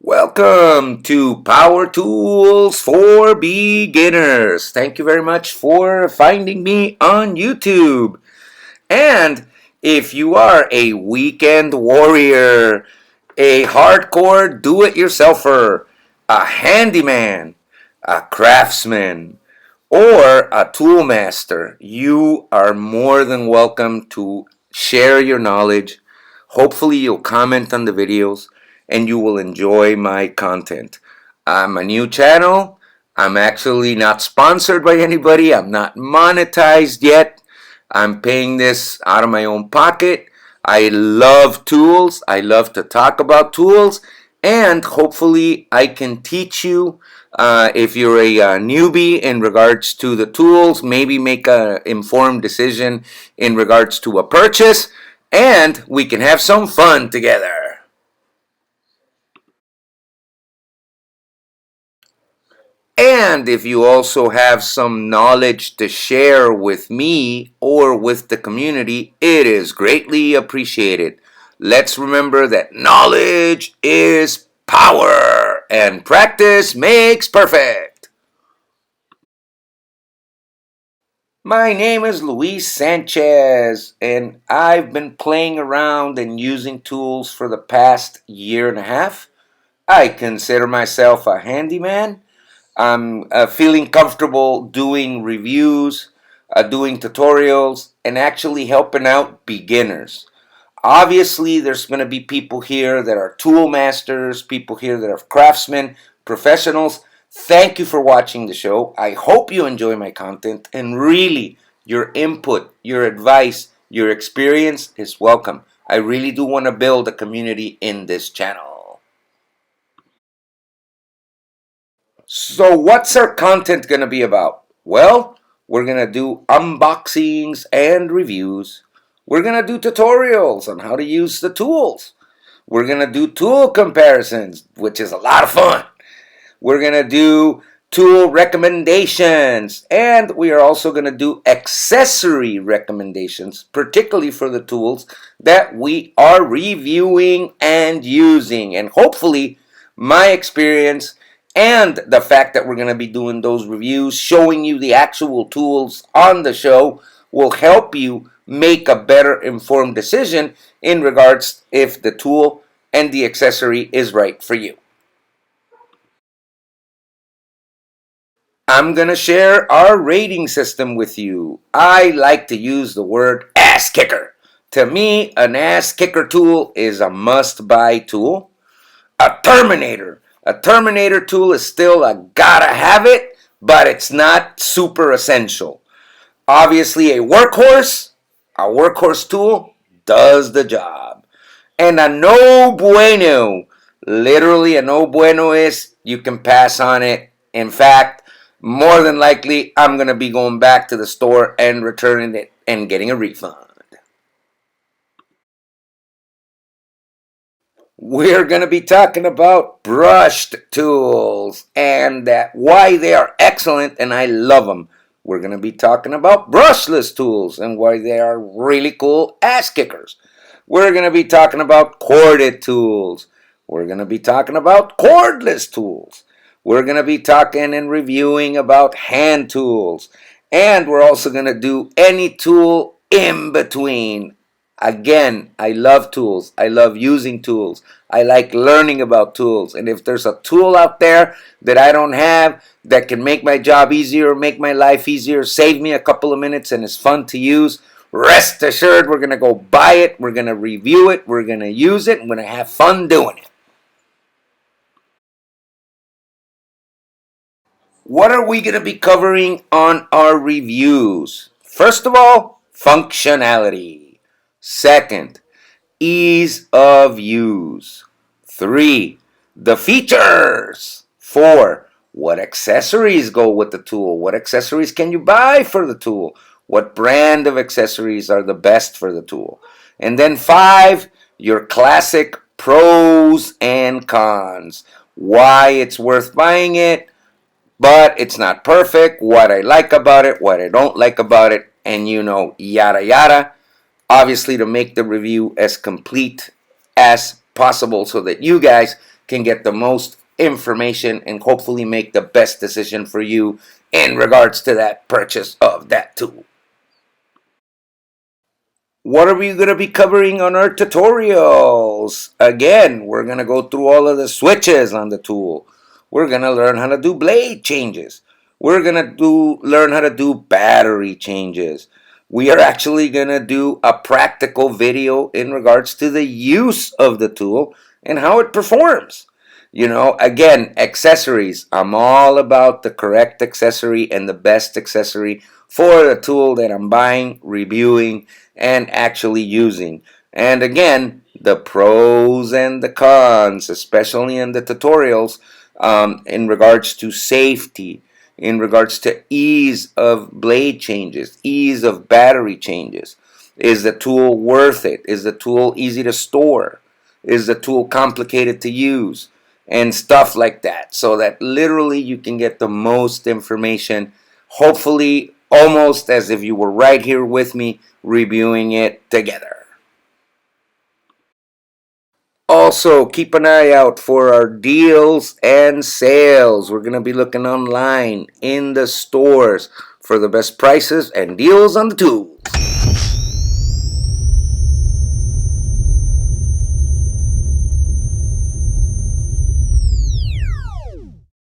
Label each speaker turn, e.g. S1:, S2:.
S1: Welcome to Power Tools for Beginners. Thank you very much for finding me on YouTube. And if you are a weekend warrior, a hardcore do-it-yourselfer, a handyman, a craftsman, or a tool master, you are more than welcome to share your knowledge. Hopefully you'll comment on the videos and you will enjoy my content. I'm a new channel. I'm actually not sponsored by anybody. I'm not monetized yet. I'm paying this out of my own pocket. I love tools. I love to talk about tools. And hopefully I can teach you if you're a newbie in regards to the tools, maybe make an informed decision in regards to a purchase, and we can have some fun together. And if you also have some knowledge to share with me or with the community, it is greatly appreciated. Let's remember that knowledge is power and practice makes perfect. My name is Luis Sanchez, and I've been playing around and using tools for the past year and a half. I consider myself a handyman. I'm feeling comfortable doing reviews, doing tutorials, and actually helping out beginners. Obviously, there's going to be people here that are tool masters, people here that are craftsmen, professionals. Thank you for watching the show. I hope you enjoy my content, and really, your input, your advice, your experience is welcome. I really do want to build a community in this channel. So what's our content going to be about? Well, we're going to do unboxings and reviews. We're going to do tutorials on how to use the tools. We're going to do tool comparisons, which is a lot of fun. We're going to do tool recommendations. And we are also going to do accessory recommendations, particularly for the tools that we are reviewing and using. And hopefully, my experience and the fact that we're going to be doing those reviews, showing you the actual tools on the show, will help you make a better informed decision in regards if the tool and the accessory is right for you. I'm going to share our rating system with you. I like to use the word ass kicker. To me, an ass kicker tool is a must-buy tool. A Terminator. A Terminator tool is still a gotta have it, but it's not super essential. Obviously, a workhorse tool does the job. And a no bueno, literally a no bueno is you can pass on it. In fact, more than likely, I'm going to be going back to the store and returning it and getting a refund. We're going to be talking about brushed tools and why they are excellent and I love them. We're going to be talking about brushless tools and why they are really cool ass kickers. We're going to be talking about corded tools. We're going to be talking about cordless tools. We're going to be talking and reviewing about hand tools. And we're also going to do any tool in between. Again, I love tools. I love using tools. I like learning about tools. And if there's a tool out there that I don't have that can make my job easier, make my life easier, save me a couple of minutes and is fun to use, rest assured we're going to go buy it. We're going to review it. We're going to use it. We're going to have fun doing it. What are we going to be covering on our reviews? First of all, functionality. Second, ease of use. 3, the features. 4, what accessories go with the tool? What accessories can you buy for the tool? What brand of accessories are the best for the tool? And then 5, your classic pros and cons. Why it's worth buying it, but it's not perfect. What I like about it, what I don't like about it, and yada yada. Obviously, to make the review as complete as possible so that you guys can get the most information and hopefully make the best decision for you in regards to that purchase of that tool. What are we going to be covering on our tutorials? Again, we're going to go through all of the switches on the tool. We're going to learn how to do blade changes. We're going to learn how to do battery changes. We are actually going to do a practical video in regards to the use of the tool and how it performs. You know, again, accessories. I'm all about the correct accessory and the best accessory for the tool that I'm buying, reviewing, and actually using. And again, the pros and the cons, especially in the tutorials, in regards to safety, in regards to ease of blade changes, ease of battery changes. Is the tool worth it? Is the tool easy to store? Is the tool complicated to use? And stuff like that, so that literally you can get the most information, hopefully almost as if you were right here with me reviewing it together. Also, keep an eye out for our deals and sales. We're going to be looking online in the stores for the best prices and deals on the tools.